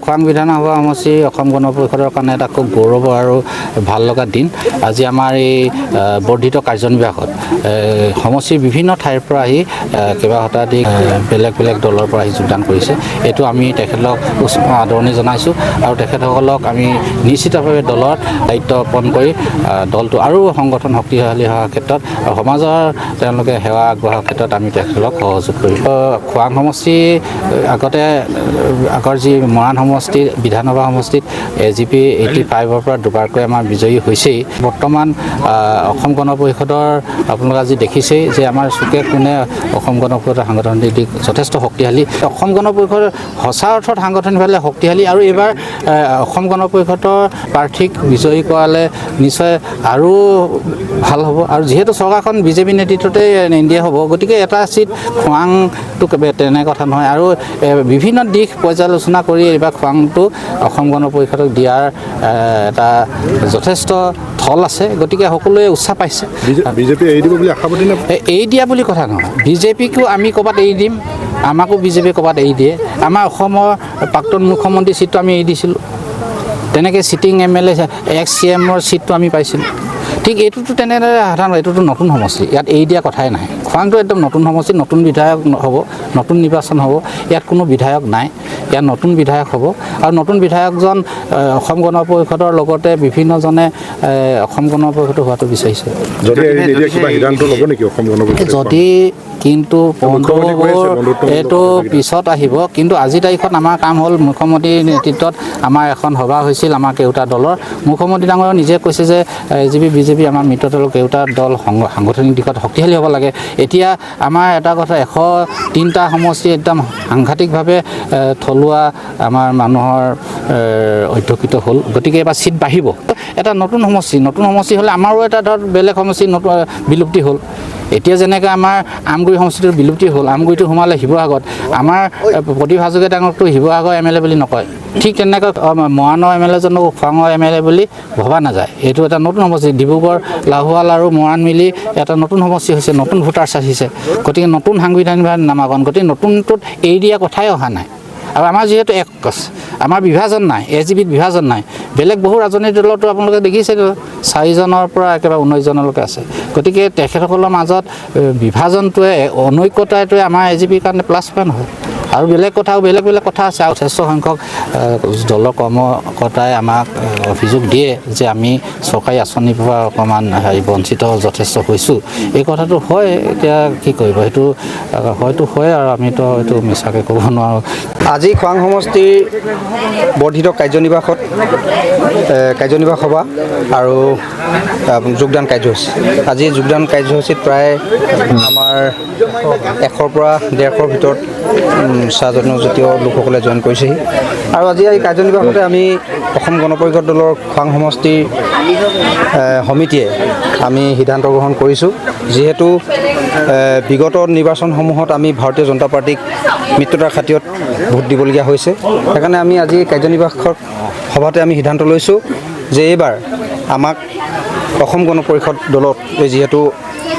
খোৱাং বিধানসভা সমষ্টি অসম গণ পৰিষদৰ কাৰণে এটা খুব গৌৰৱ আৰু ভাল লগা দিন। আজি আমাৰ এই বৰ্ধিত কাৰ্যনিৰ্বাহকত সমষ্টিৰ বিভিন্ন ঠাইৰ পৰা আহি কেইবা শতাধিক বেলেগ বেলেগ দলৰ পৰা আহি যোগদান কৰিছে। এইটো আমি তেখেতলোক আদৰণি জনাইছোঁ আৰু তেখেতসকলক আমি নিশ্চিতভাৱে দলত দায়িত্ব অৰ্পণ কৰি দলটো আৰু সংগঠন শক্তিশালী হোৱাৰ ক্ষেত্ৰত সমাজৰ তেওঁলোকে সেৱা আগবঢ়োৱাৰ ক্ষেত্ৰত আমি তেখেতলোক সহযোগ কৰিম। খোৱাং সমষ্টি আগৰ যি মৰাণ সমষ্টিৰ বিধানসভা সমষ্টিত AGP 85ৰ পৰা দুবাৰকৈ আমাৰ বিজয়ী হৈছেই। বৰ্তমান অসম গণ পৰিষদৰ আপোনালোকে আজি দেখিছেই যে আমাৰ চুকে কোণে অসম গণ পৰিষদৰ সাংগঠনিক দিশ যথেষ্ট শক্তিশালী। অসম গণ পৰিষদৰ সঁচা অৰ্থত সাংগঠনিকভাৱে শক্তিশালী আৰু এইবাৰ অসম গণ পৰিষদৰ প্ৰাৰ্থীক বিজয়ী কৰালে নিশ্চয় আৰু ভাল হ'ব। আৰু যিহেতু চৰকাৰখন BJP নেতৃত্বতে NDA হ'ব, গতিকে এটা চিট খোৱাংটো তেনে কথা নহয়। আৰু বিভিন্ন দিশ পৰ্যালোচনা কৰি এইবাৰ খোৱাংটো অসম গণ পৰিষদক দিয়াৰ এটা যথেষ্ট থল আছে। গতিকে সকলোৱে উৎসাহ পাইছে। বিজেপি এৰি দিব বুলি আশাবাদী নে? এৰি দিয়া বুলি কথা নহয়। BJPকো আমি ক'ৰবাত এৰি দিম, আমাকো BJP ক'ৰবাত এৰি দিয়ে। আমাৰ অসমৰ প্ৰাক্তন মুখ্যমন্ত্ৰী চিটটো আমি এৰি দিছিলোঁ। তেনেকৈ চিটিং MLA ex-CMৰ চিটটো আমি পাইছিলোঁ। ঠিক এইটোতো তেনেদৰে সাধাৰণ, এইটোতো নতুন সমষ্টি, ইয়াত এৰি দিয়া কথাই নাই। খোৱাংটো একদম নতুন সমষ্টি, নতুন বিধায়ক হ'ব, নতুন নিৰ্বাচন হ'ব। ইয়াত কোনো বিধায়ক নাই, ইয়াত নতুন বিধায়ক হ'ব। আৰু নতুন বিধায়কজন অসম গণ পৰিষদৰ লগতে বিভিন্নজনে অসম গণ পৰিষদ হোৱাটো বিচাৰিছে। যদি কিন্তু এইটো পিছত আহিব। কিন্তু আজিৰ তাৰিখত আমাৰ কাম হ'ল, মুখ্যমন্ত্ৰীৰ নেতৃত্বত আমাৰ এখন সভা হৈছিল আমাৰ কেওটা দলৰ। মুখ্যমন্ত্ৰী ডাঙৰে নিজে কৈছে যে AGP BJP আমাৰ মিত্ৰদল কেওটা দল সাংগঠনিক দিশত শক্তিশালী হ'ব লাগে। এতিয়া আমাৰ এটা কথা, 103টা সমষ্টি একদম সাংঘাতিকভাৱে থলুৱা আমাৰ মানুহৰ অধ্যক্ষিত হ'ল। গতিকে এবাৰ চিট বাঢ়িব। এটা নতুন সমষ্টি হ'লে আমাৰো এটা ধৰ বেলেগ সমষ্টি বিলুপ্তি হ'ল। এতিয়া যেনেকৈ আমাৰ আমগুৰি সমষ্টিটোৰ বিলুপ্তি হ'ল, আমগুৰিটো সোমালে শিৱসাগৰত। আমাৰ প্ৰতিভা যোগে ডাঙৰকতো শিৱসাগৰ MLA বুলি নকয়। ঠিক তেনেকৈ মৰাণৰ MLA জনক খোৱাঙৰ MLA বুলি ভবা নাযায়। এইটো এটা নতুন সমষ্টি। ডিব্ৰুগড়, লাহোৱাল আৰু মৰাণ মিলি এটা নতুন সমষ্টি হৈছে, নতুন ভোটাৰ্ছ আহিছে। গতিকে নতুন সাংবিধানিক নামাকৰণ, গতিকে নতুনটোত এৰি দিয়া কথাই অহা নাই। আৰু আমাৰ যিহেতু আমাৰ বিভাজন নাই, AGPত বিভাজন নাই। বেলেগ বহু ৰাজনৈতিক দলতো আপোনালোকে দেখিছে 4জনৰ পৰা একেবাৰে 19জনলৈকে আছে। গতিকে তেখেতসকলৰ মাজত বিভাজনটোৱে, অনৈক্যতাটোৱে আমাৰ AGPৰ কাৰণে প্লাছ পইণ্ট হয়। আৰু বেলেগ কথা আছে। আৰু যথেষ্ট সংখ্যক দলৰ কৰ্মকৰ্তাই আমাক অভিযোগ দিয়ে যে আমি চৰকাৰী আঁচনিৰ পৰা অকণমান বঞ্চিত যথেষ্ট হৈছোঁ। এই কথাটো হয়। এতিয়া কি কৰিব, সেইটো হয়তো হয় আৰু আমিতো হয়তো মিছাকৈ ক'ব নোৱাৰোঁ। আজি খোৱাং সমষ্টিৰ বৰ্ধিত কাৰ্যনিৰ্বাহ সভা আৰু যোগদান কাৰ্যসূচী। আজি যোগদান কাৰ্যসূচীত প্ৰায় আমাৰ 100ৰ পৰা 150ৰ ভিতৰত জনজাতীয় লোকসকলে জইন কৰিছেহি। আৰু আজি এই কাৰ্যনিৰ্বাহতে আমি অসম গণ পৰিষদ দলৰ খোৱাং সমষ্টিৰ সমিতিয়ে আমি সিদ্ধান্ত গ্ৰহণ কৰিছোঁ, যিহেতু বিগত নিৰ্বাচনসমূহত আমি ভাৰতীয় জনতা পাৰ্টীক মিত্ৰতাৰ খাতিৰত ভোট দিবলগীয়া হৈছে। সেইকাৰণে আমি আজি কাৰ্যনিৰ্বাহক সভাতে আমি সিদ্ধান্ত লৈছোঁ যে এইবাৰ আমাক অসম গণ পৰিষদ দলত, যিহেতু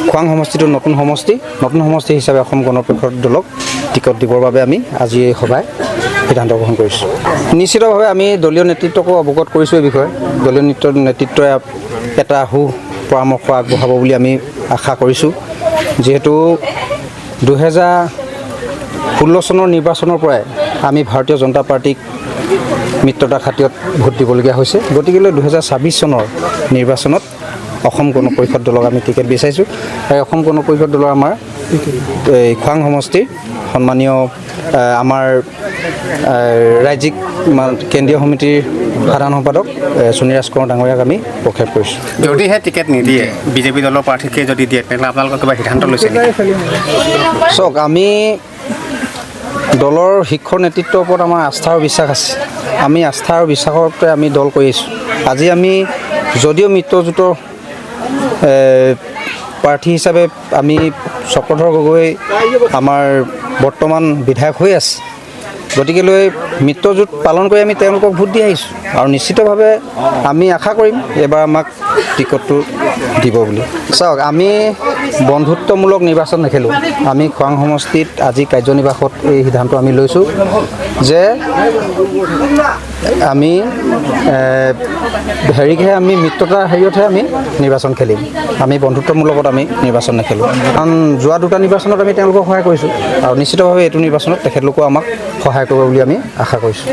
খোৱাং সমষ্টিটো নতুন সমষ্টি হিচাপে অসম গণ পৰিষদ দলক টিকট দিবৰ বাবে আমি আজি এই সভাই সিদ্ধান্ত গ্ৰহণ কৰিছোঁ। নিশ্চিতভাৱে আমি দলীয় নেতৃত্বকো অৱগত কৰিছোঁ এই বিষয়ে। দলীয় নেতৃত্বই এটা পৰামৰ্শ আগবঢ়াব বুলি আমি আশা কৰিছোঁ। যিহেতু 2016 চনৰ নিৰ্বাচনৰ পৰাই আমি ভাৰতীয় জনতা পাৰ্টীক মিত্ৰতাৰ খাতিৰত ভোট দিবলগীয়া হৈছে। গতিকেলৈ 2026 চনৰ নিৰ্বাচনত অসম গণ পৰিষদ দলক আমি টিকেট বিচাৰিছোঁ। আৰু অসম গণ পৰিষদ দলৰ আমাৰ এই খোৱাং সমষ্টিৰ সন্মানীয় আমাৰ ৰাজ্যিক কেন্দ্ৰীয় সমিতিৰ সাধাৰণ সম্পাদক সুনিৰাজ কোঁৱৰ ডাঙৰীয়াক আমি প্ৰক্ষেপ কৰিছোঁ। যদিহে টিকেট নিদিয়ে, BJP দলৰ প্ৰাৰ্থীকে যদি দিয়ে, তেনেহ'লে আপোনালোকৰ কিবা সিদ্ধান্ত লৈছে? চাওক, আমি দলৰ শীৰ্ষ নেতৃত্বৰ ওপৰত আমাৰ আস্থা আৰু বিশ্বাস আছে। আমি আস্থা আৰু বিশ্বাসতে আমি দল কৰি আছোঁ। আজি আমি যদিও মিত্ৰজোঁটৰ প্ৰাৰ্থী হিচাপে আমি চক্ৰধৰ গগৈ আমাৰ বৰ্তমান বিধায়ক হৈ আছে। গতিকেলৈ মিত্ৰজোঁট পালন কৰি আমি তেওঁলোকক ভোট দি আহিছোঁ। আৰু নিশ্চিতভাৱে আমি আশা কৰিম এবাৰ আমাক টিকটটো দিব বুলি। চাওক, আমি বন্ধুত্বমূলক নিৰ্বাচন নেখেলোঁ। আমি খোৱাং সমষ্টিত আজি কাৰ্যনিৰ্বাহত এই সিদ্ধান্ত আমি লৈছোঁ যে আমি হেৰিকহে আমি মিত্ৰতাৰ হেৰিয়তহে আমি নিৰ্বাচন খেলিম, আমি বন্ধুত্বমূলকত আমি নিৰ্বাচন নেখেলোঁ। কাৰণ যোৱা দুটা নিৰ্বাচনত আমি তেওঁলোকক সহায় কৰিছোঁ আৰু নিশ্চিতভাৱে এইটো নিৰ্বাচনত তেখেতলোকেও আমাক সহায় কৰিব বুলি আমি আশা কৰিছোঁ।